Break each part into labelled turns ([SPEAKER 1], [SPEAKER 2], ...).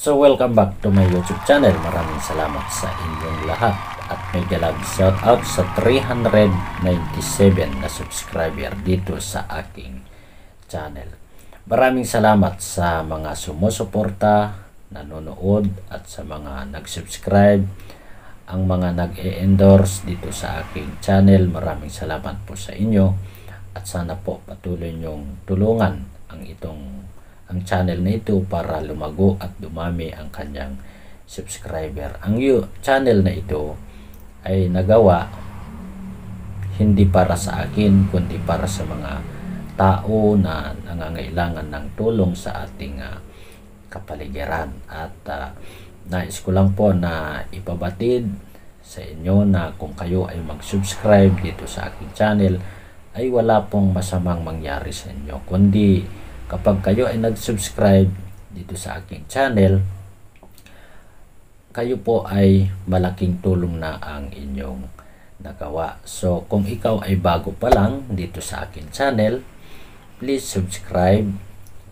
[SPEAKER 1] So welcome back to my YouTube channel. Maraming salamat sa inyong lahat. At may galag shout out sa 397 na subscriber dito sa aking channel. Maraming salamat sa mga sumusuporta, nanonood at sa mga nag-subscribe, ang mga nag-e-endorse dito sa aking channel. Maraming salamat po sa inyo at sana po patuloy nyong tulungan ang channel na ito para lumago at dumami ang kanyang subscriber. Ang channel na ito ay nagawa hindi para sa akin kundi para sa mga tao na nangangailangan ng tulong sa ating kapaligiran. At nais ko lang po na ipabatid sa inyo na kung kayo ay mag-subscribe dito sa aking channel ay wala pong masamang mangyari sa inyo, kundi kapag kayo ay nag-subscribe dito sa aking channel, kayo po ay malaking tulong na ang inyong nagawa. So kung ikaw ay bago pa lang dito sa aking channel, please subscribe,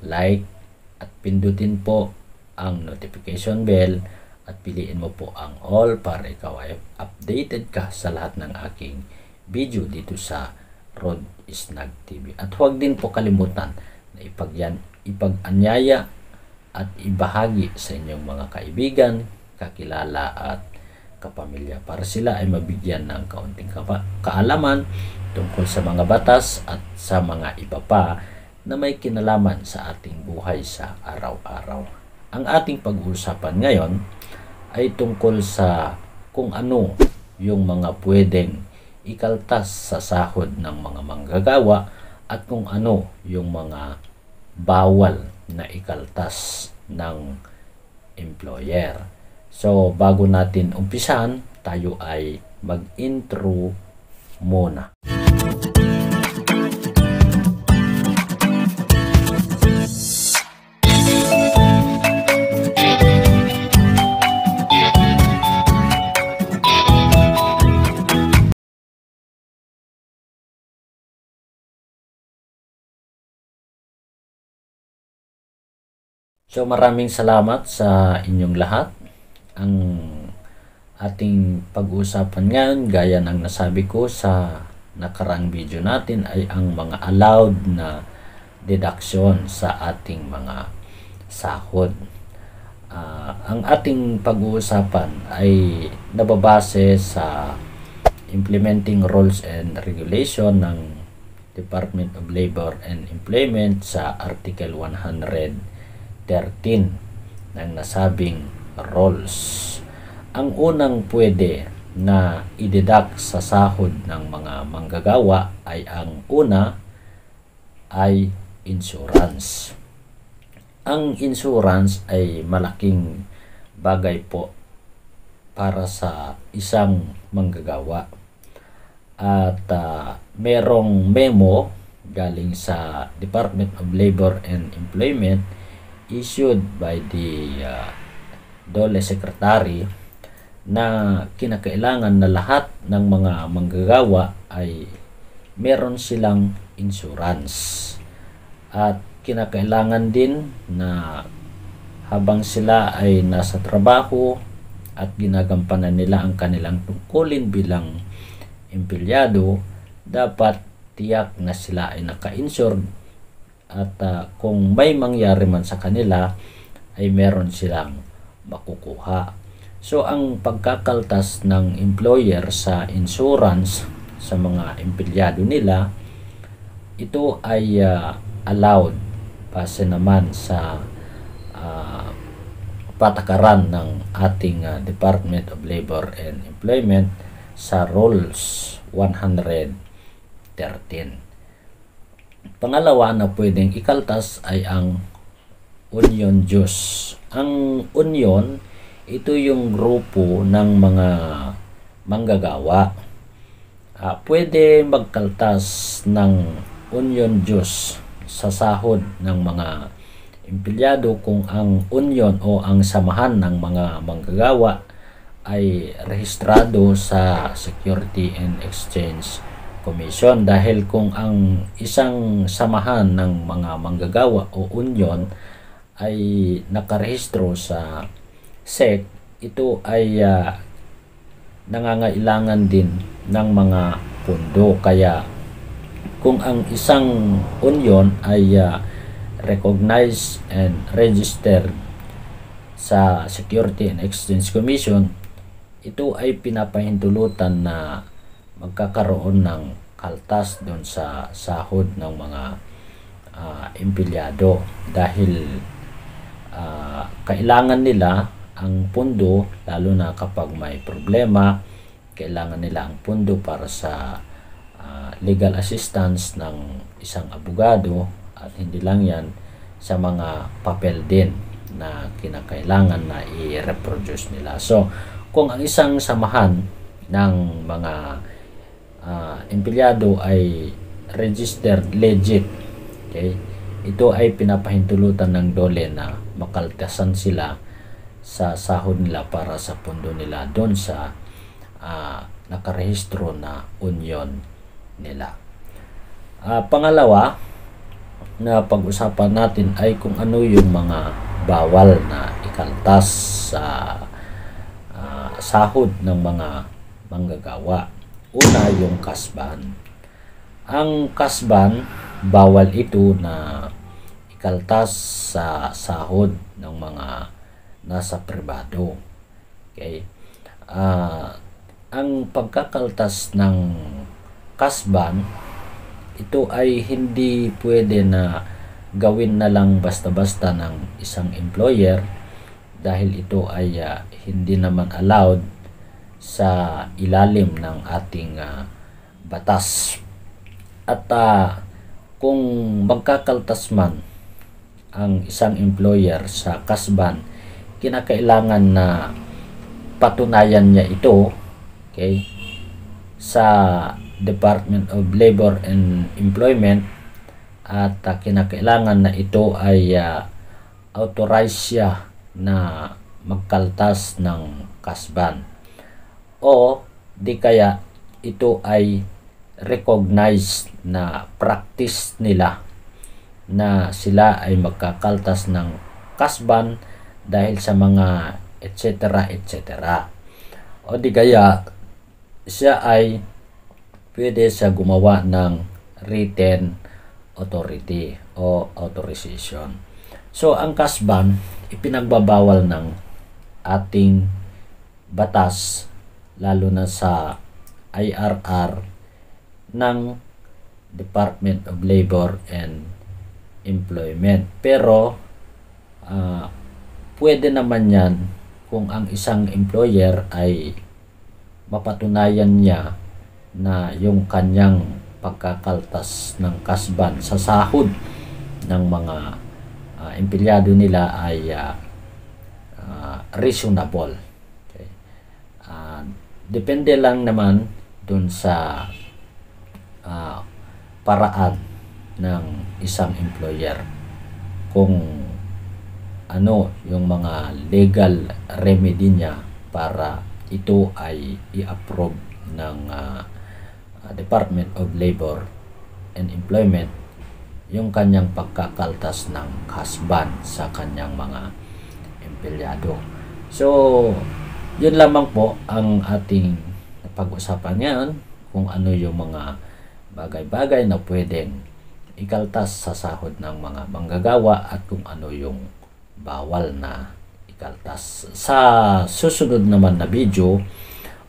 [SPEAKER 1] like at pindutin po ang notification bell at piliin mo po ang all para ikaw ay updated ka sa lahat ng aking video dito sa Rod Snag TV. At huwag din po kalimutan na ipag-anyaya at ibahagi sa inyong mga kaibigan, kakilala at kapamilya para sila ay mabigyan ng kaunting kaalaman tungkol sa mga batas at sa mga iba pa na may kinalaman sa ating buhay sa araw-araw. Ang ating pag-uusapan ngayon ay tungkol sa kung ano yung mga pwedeng ikaltas sa sahod ng mga manggagawa at kung ano yung mga bawal na ikaltas ng employer. So bago natin umpisan, tayo ay mag-intro muna. So maraming salamat sa inyong lahat. Ang ating pag-uusapan ngayon, gaya ng nasabi ko sa nakarang video natin, ay ang mga allowed na deduction sa ating mga sahod. Ang ating pag-uusapan ay nababase sa implementing rules and regulation ng Department of Labor and Employment sa Article 113 ng nasabing rules. Ang unang pwede na i-deduct sa sahod ng mga manggagawa ay ang una ay insurance. Ang insurance ay malaking bagay po para sa isang manggagawa. At merong memo galing sa Department of Labor and Employment issued by the DOLE Secretary na kinakailangan na lahat ng mga manggagawa ay meron silang insurance. At kinakailangan din na habang sila ay nasa trabaho at ginagampanan nila ang kanilang tungkulin bilang empleyado, dapat tiyak na sila ay naka-insured at kung may mangyari man sa kanila ay meron silang makukuha. So ang pagkakaltas ng employer sa insurance sa mga empleyado nila, ito ay allowed base naman sa patakaran ng ating Department of Labor and Employment sa Rules 113. Pangalawa na pwedeng ikaltas ay ang union dues. Ang union, ito yung grupo ng mga manggagawa. Pwede magkaltas ng union dues sa sahod ng mga empleyado kung ang union o ang samahan ng mga manggagawa ay rehistrado sa Security and Exchange Commission. Dahil kung ang isang samahan ng mga manggagawa o union ay nakarehistro sa SEC, ito ay nangangailangan din ng mga pondo. Kaya kung ang isang union ay recognized and registered sa Security and Exchange Commission, ito ay pinapahintulutan na magkakaroon ng kaltas doon sa sahod ng mga empleyado, dahil kailangan nila ang pondo, lalo na kapag may problema. Kailangan nila ang pondo para sa legal assistance ng isang abogado, at hindi lang yan, sa mga papel din na kinakailangan na i-reproduce nila. So kung ang isang samahan ng mga empleyado ay registered legit, okay, ito ay pinapahintulutan ng DOLE na makaltasan sila sa sahod nila para sa pondo nila doon sa nakarehistro na union nila. Pangalawa na pag-usapan natin ay kung ano yung mga bawal na ikaltas sa sahod ng mga manggagawa. Una, yung kasban. Ang kasban, bawal ito na ikaltas sa sahod ng mga nasa pribado. Okay? Ang pagkakaltas ng kasban, ito ay hindi pwede na gawin na lang basta-basta ng isang employer, dahil ito ay hindi naman allowed sa ilalim ng ating batas. At kung magkakaltas man ang isang employer sa kasban, kinakailangan na patunayan niya ito, okay, sa Department of Labor and Employment, at kinakailangan na ito ay authorized siya na magkaltas ng kasban, o di kaya ito ay recognized na practice nila na sila ay magkakaltas ng kasban dahil sa mga etc. O di kaya siya ay pwede sa gumawa ng written authority o authorization. So ang kasban ipinagbabawal ng ating batas, lalo na sa IRR ng Department of Labor and Employment. Pero pwede naman yan kung ang isang employer ay mapatunayan niya na yung kanyang pagkakaltas ng kasban sa sahod ng mga empleyado nila ay reasonable. Okay. Depende lang naman dun sa paraan ng isang employer kung ano yung mga legal remedy niya para ito ay i-approve ng Department of Labor and Employment, yung kanyang pagkakaltas ng kasban sa kanyang mga empleyado. So yun lamang po ang ating pag-usapan ngayon, kung ano yung mga bagay-bagay na pwedeng ikaltas sa sahod ng mga manggagawa at kung ano yung bawal na ikaltas. Sa susunod naman na video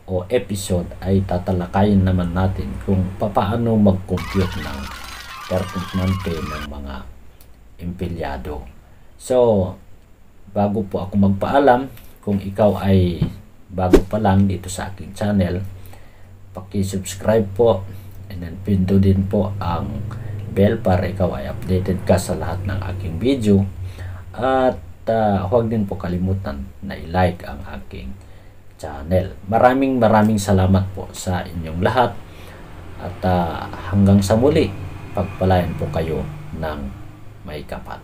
[SPEAKER 1] o episode ay tatalakayin naman natin kung paano mag-compute ng 13th month pay ng mga empleyado. So bago po ako magpaalam, kung ikaw ay bago pa lang dito sa aking channel, paki-subscribe po and then pindutin po ang bell para ikaw ay updated ka sa lahat ng aking video. At huwag din po kalimutan na i-like ang aking channel. Maraming salamat po sa inyong lahat, at hanggang sa muli, pagpalain po kayo ng may kapal.